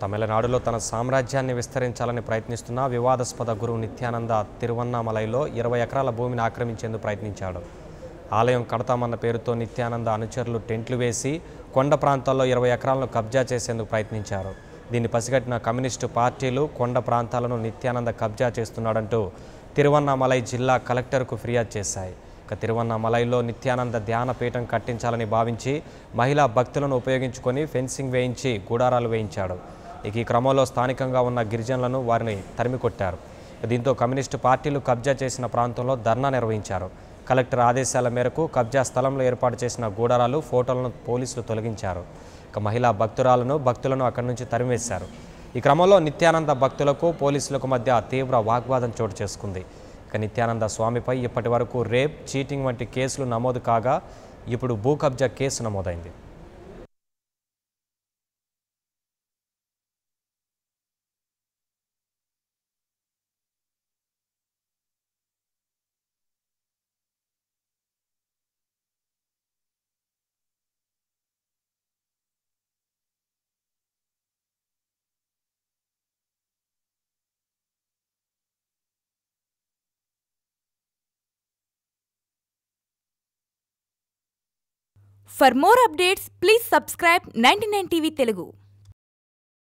తమిళనాడులో తన సామ్రాజ్యాన్ని విస్తరించాలని ప్రయత్నిస్తున్న వివాదాస్పద గురువు నిత్యానంద తిరువన్నామలైలో 20 ఎకరాల భూమిని ఆక్రమించేందుకు ప్రయత్నించాడు. ఆలయం కడతామన్న పేరుతో నిత్యానంద అనుచరులు టెంట్లు వేసి కొండ ప్రాంతాల్లో 20 ఎకరాలను కబ్జా చేసేందుకు ప్రయత్నించారు. దీన్ని పసిగట్టిన కమ్యూనిస్టు పార్టీలు కొండ ప్రాంతాలను నిత్యానంద కబ్జా చేస్తున్నాడంటూ తిరువన్నామలై జిల్లా కలెక్టర్కు ఫిర్యాదు చేశాయి. తిరువన్నామలైలో నిత్యానంద ధ్యాన పీఠం కట్టించాలని భావించి మహిళా భక్తులను ఉపయోగించుకొని ఫెన్సింగ్ వేయించి గూడారాలు వేయించాడు. ఈ క్రమంలో స్థానికంగా ఉన్న గిరిజనులను వారిని తరిమికొట్టారు. దీంతో కమ్యూనిస్టు పార్టీలు కబ్జా చేసిన ప్రాంతంలో ధర్నా నిర్వహించారు. కలెక్టర్ ఆదేశాల మేరకు కబ్జా స్థలంలో ఏర్పాటు చేసిన గూడారాలు ఫోటోలను పోలీసులు తొలగించారు. మహిళా భక్తులను అక్కడి నుంచి తరిమేశారు. ఈ క్రమంలో నిత్యానంద భక్తులకు పోలీసులకు మధ్య తీవ్ర వాగ్వాదం చోటు చేసుకుంది. నిత్యానంద స్వామిపై ఇప్పటి వరకు రేప్, చీటింగ్ వంటి కేసులు నమోదు కాగా ఇప్పుడు భూ కబ్జా కేసు నమోదైంది. For more updates, please subscribe 99 TV Telugu.